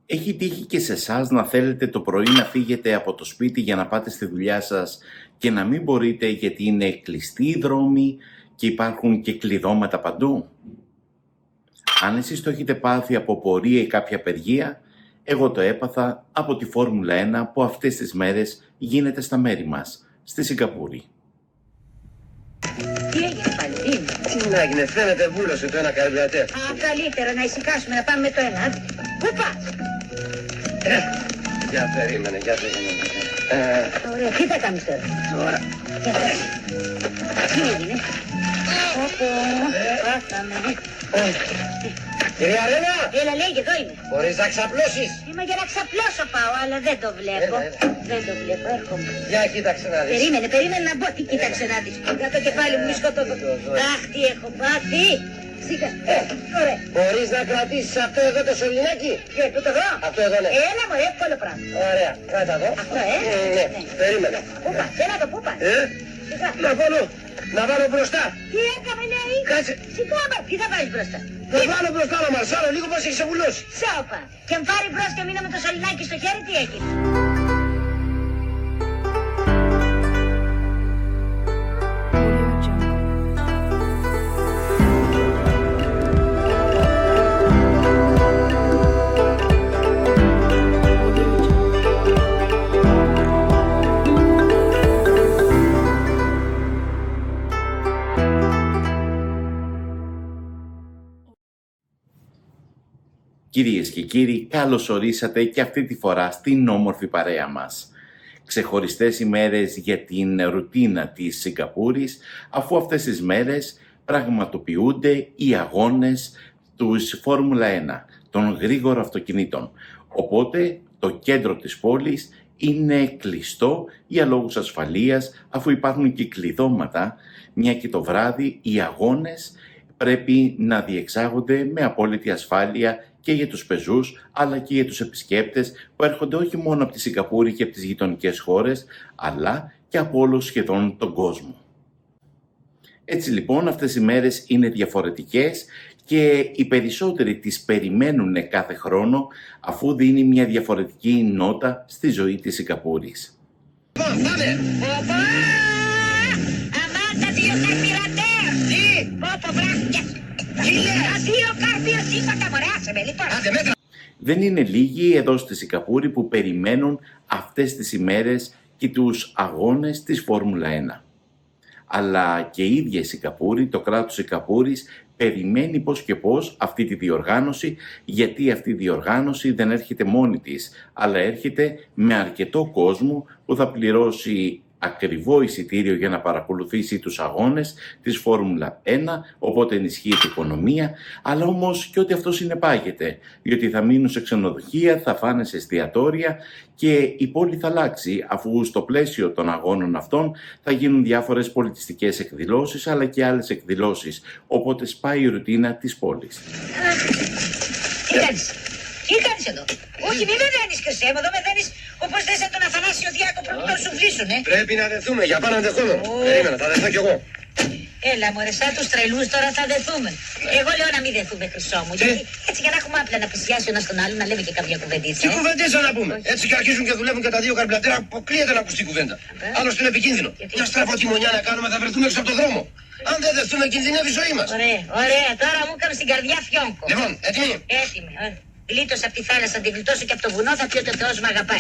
Έχει τύχει και σε εσάς να θέλετε το πρωί να φύγετε από το σπίτι για να πάτε στη δουλειά σας και να μην μπορείτε γιατί είναι κλειστοί οι δρόμοι και υπάρχουν και κλειδώματα παντού? Αν εσείς το έχετε πάθει από πορεία ή κάποια απεργία, εγώ το έπαθα από τη Φόρμουλα 1 που αυτές τις μέρες γίνεται στα μέρη μας, στη Σιγκαπούρη. Τι έγινε πάλι, τι είναι? Τι να έγινε, φαίνεται βούλωσε το ένα καρμπιρατέρ. Α, καλύτερα να ησυχάσουμε, να πάμε με το ένα. Πού πας? Για περίμενε. Ωραία, τι θα κάνεις τώρα? Τώρα. Τι έγινε? Πάθαμε. Κυρία Ρένα, Έλα, λέγε, εδώ είμαι. μπορείς να ξαπλώσεις? Είμαι για να ξαπλώσω πάω, αλλά δεν το βλέπω. Έλα. Δεν το βλέπω, έρχομαι. Για κοίταξε να δεις. Περίμενε να μπω. Τι κοίταξε να δεις. Κάτω το κεφάλι μου, μη σκοτωθώ. Αχ, τι έχω πάθει. Σιγά. Ωραία. Μπορείς να κρατήσεις αυτό εδώ το σωληνάκι? Και τούτο εδώ. Αυτό εδώ, ναι. Έλα μου, εύκολο πράγμα. Ωραία, κράτα εδώ. Αυτό, Ναι, περίμενε. Πού πας, έλα το πού πας. Σιγά. Να βάλω μπροστά. Τι έκαμε, λέει. Κάτσε. Σιγά, μα, τι θα βάλεις μπροστά. Να βάλω μπροστά να μαρσάρω λίγο πως έχει ξεβουλώσει. Σώπα. Και αν πάρει μπρος και μείνω με το σωληνάκι στο χέρι, τι έγινε? Κυρίες και κύριοι, καλώς ορίσατε και αυτή τη φορά στην όμορφη παρέα μας. Ξεχωριστές ημέρες για την ρουτίνα της Σιγκαπούρης, αφού αυτές τις μέρες πραγματοποιούνται οι αγώνες του Φόρμουλα 1, των γρήγορων αυτοκινήτων. Οπότε το κέντρο της πόλης είναι κλειστό για λόγους ασφαλείας, αφού υπάρχουν και κλειδώματα, μια και το βράδυ οι αγώνες πρέπει να διεξάγονται με απόλυτη ασφάλεια και για τους πεζούς αλλά και για τους επισκέπτες που έρχονται όχι μόνο από τη Σιγκαπούρη και από τις γειτονικές χώρες, αλλά και από όλο σχεδόν τον κόσμο. Έτσι λοιπόν αυτές οι μέρες είναι διαφορετικές και οι περισσότεροι τις περιμένουν κάθε χρόνο, αφού δίνει μια διαφορετική νότα στη ζωή της Σιγκαπούρης. Πάμε! Ποπα! Αμάν τα δύο καρπιρατέρ! Τι! Πόπο βράχτηκες! Τι λες? Τα δύο καρπιρατέρ! Είπατε μωρέ, άσε με λοιπόν! Άντε μέτρα! Δεν είναι λίγοι εδώ στη Σιγκαπούρη που περιμένουν αυτές τις ημέρες και τους αγώνες της Φόρμουλα 1. Αλλά και η ίδια η Σιγκαπούρη, το κράτος Σιγκαπούρης, περιμένει πώς και πώς αυτή τη διοργάνωση, γιατί αυτή η διοργάνωση δεν έρχεται μόνη της, αλλά έρχεται με αρκετό κόσμο που θα πληρώσει ακριβό εισιτήριο για να παρακολουθήσει τους αγώνες της Φόρμουλα 1, οπότε ενισχύεται η οικονομία, αλλά όμως και ότι αυτό συνεπάγεται, διότι θα μείνουν σε ξενοδοχεία, θα φάνε σε εστιατόρια και η πόλη θα αλλάξει, αφού στο πλαίσιο των αγώνων αυτών θα γίνουν διάφορες πολιτιστικές εκδηλώσεις, αλλά και άλλες εκδηλώσεις, οπότε σπάει η ρουτίνα της πόλης. Τι κάνεις? Τι κάνεις εδώ? Όχι, μη με δένεις Χρυσέ μου, εδώ με δένεις όπως δέσαι τον Αθανάσιο Διάκο πριν τον σου βλύσουνε. Πρέπει να δεθούμε για πάνω δεχόμενο. Περίμενα, θα δεθώ κι εγώ. Έλα μωρέ, σαν τους τρελούς τώρα θα δεθούμε. Εγώ λέω να μην δεθούμε Χρυσό μου, γιατί έτσι για να έχουμε άπλα να πλησιάσει ο ένας τον άλλον, να λέμε και κάποια κουβεντίτσα. Τι κουβεντίτσα να πούμε. Έτσι και αρχίζουν και δουλεύουν και τα δύο καρμπλατέρα, αποκλείεται να ακουστεί κουβέντα. Άλλωστε είναι επικίνδυνο. Μια στραβωτή μονιά να κάνουμε, θα βρεθούμε έξω από τον δρόμο. Αν δεν δεθούμε, κινδυνεύει η ζωή μας. Ωραία, ωραία, τώρα μου έκανες την καρδιά φιόγκο. Λοιπόν, έτοιμοι. Έτοιμη, γλίτωσα από τη θάλασσα, την γλιτώσω και από το βουνό, θα πει ότι ο Θεός μ' αγαπάει.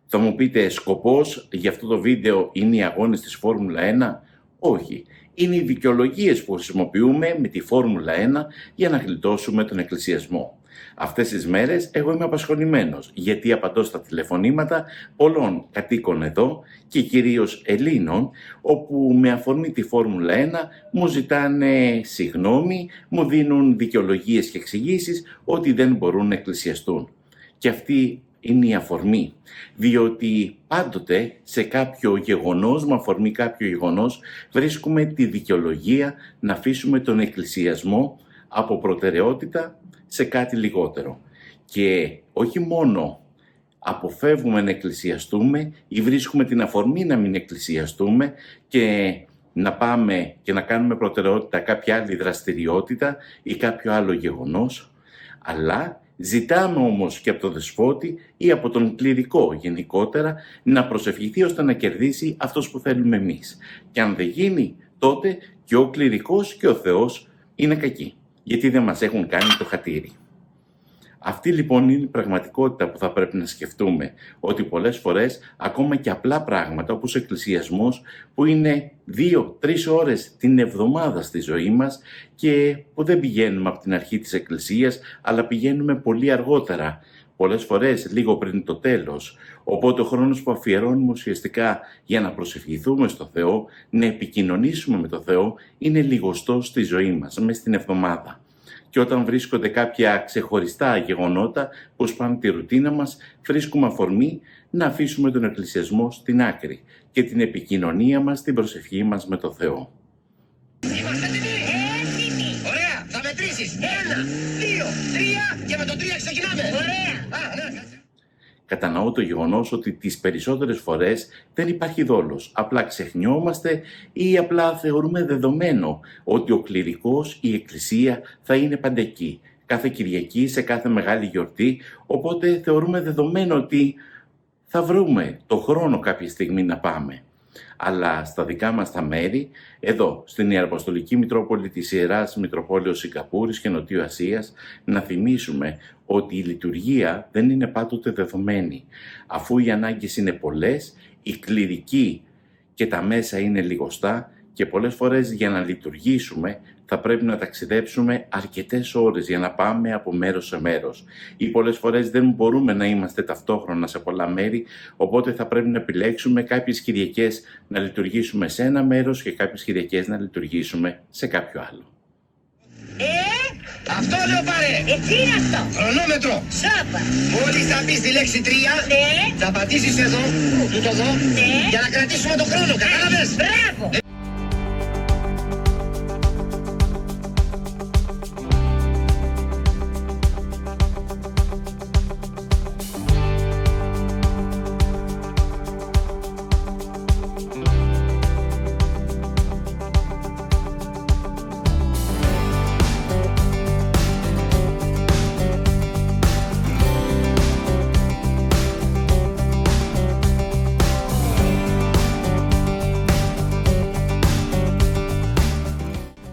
Θα μου πείτε, σκοπός για αυτό το βίντεο είναι οι αγώνες της Φόρμουλα 1? Όχι. Είναι οι δικαιολογίες που χρησιμοποιούμε με τη Φόρμουλα 1 για να γλιτώσουμε τον εκκλησιασμό. Αυτές τις μέρες εγώ είμαι απασχολημένος, γιατί απαντώ στα τηλεφωνήματα πολλών κατοίκων εδώ και κυρίως Ελλήνων, όπου με αφορμή τη Φόρμουλα 1 μου ζητάνε συγγνώμη, μου δίνουν δικαιολογίες και εξηγήσεις ότι δεν μπορούν να εκκλησιαστούν. Και αυτή είναι η αφορμή, διότι πάντοτε σε κάποιο γεγονός, με αφορμή κάποιο γεγονός, βρίσκουμε τη δικαιολογία να αφήσουμε τον εκκλησιασμό από προτεραιότητα σε κάτι λιγότερο. Και όχι μόνο αποφεύγουμε να εκκλησιαστούμε ή βρίσκουμε την αφορμή να μην εκκλησιαστούμε και να πάμε και να κάνουμε προτεραιότητα κάποια άλλη δραστηριότητα ή κάποιο άλλο γεγονός, αλλά Ζητάμε όμως και από τον δεσπότη ή από τον κληρικό γενικότερα να προσευχηθεί ώστε να κερδίσει αυτός που θέλουμε εμείς. Και αν δεν γίνει, τότε και ο κληρικός και ο Θεός είναι κακοί, γιατί δεν μας έχουν κάνει το χατήρι. Αυτή λοιπόν είναι η πραγματικότητα που θα πρέπει να σκεφτούμε, ότι πολλές φορές ακόμα και απλά πράγματα όπως εκκλησιασμός που είναι 2-3 ώρες την εβδομάδα στη ζωή μας και που δεν πηγαίνουμε από την αρχή της εκκλησίας αλλά πηγαίνουμε πολύ αργότερα, πολλές φορές λίγο πριν το τέλος. Οπότε ο χρόνος που αφιερώνουμε ουσιαστικά για να προσευχηθούμε στο Θεό, να επικοινωνήσουμε με το Θεό, είναι λιγοστός στη ζωή μας, μες στην εβδομάδα. Και όταν βρίσκονται κάποια ξεχωριστά γεγονότα που σπάνε τη ρουτίνα μας, βρίσκουμε αφορμή να αφήσουμε τον εκκλησιασμό στην άκρη και την επικοινωνία μας, την προσευχή μας με το Θεό. Είμαστε έτοιμοι! Ωραία! Θα μετρήσεις! 1, 2, 3 και με το 3 ξεκινάμε! Ωραία! Κατανοώ το γεγονός ότι τις περισσότερες φορές δεν υπάρχει δόλος. Απλά ξεχνιόμαστε ή απλά θεωρούμε δεδομένο ότι ο κληρικός, η εκκλησία θα είναι πάντα εκεί. Κάθε Κυριακή, σε κάθε μεγάλη γιορτή, οπότε θεωρούμε δεδομένο ότι θα βρούμε το χρόνο κάποια στιγμή να πάμε. Αλλά στα δικά μας τα μέρη, εδώ στην Ιεραποστολική Μητρόπολη της Ιεράς Μητροπόλεως Σιγκαπούρης και Νοτιού Ασίας, να θυμίσουμε ότι η λειτουργία δεν είναι πάντοτε δεδομένη. Αφού οι ανάγκες είναι πολλές, οι κληρικοί και τα μέσα είναι λιγοστά και πολλές φορές για να λειτουργήσουμε θα πρέπει να ταξιδέψουμε αρκετές ώρες για να πάμε από μέρος σε μέρος. Ή πολλές φορές δεν μπορούμε να είμαστε ταυτόχρονα σε πολλά μέρη, οπότε θα πρέπει να επιλέξουμε κάποιες Κυριακές να λειτουργήσουμε σε ένα μέρος και κάποιες Κυριακές να λειτουργήσουμε σε κάποιο άλλο. Αυτό λέω πάρε! Έτσι είναι αυτό! Χρονόμετρο! Σόπα! Μόλις θα πεις τη λέξη 3, Ναι! θα πατήσεις εδώ, τούτο εδώ, Ναι! για να κρατήσουμε το χρόνο, κατάλαβες! Μπράβο!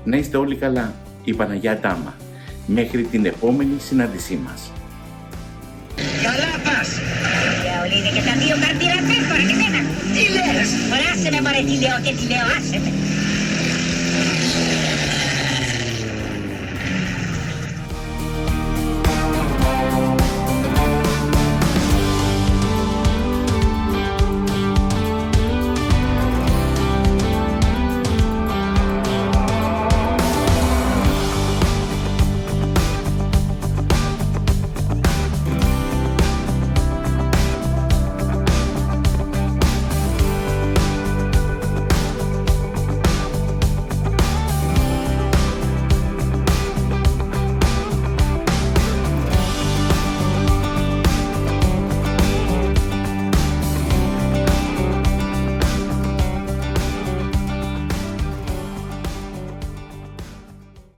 Να είστε όλοι καλά, η Παναγιά Τάμα. Μέχρι την επόμενη συνάντησή μας. Καλά πας! Για όλοι είναι και τα δύο καρτήρα τώρα και δεν ακούω. Τι λες! Μωρά, άσε με μωρέ, τι λέω και τι λέω, άσε με.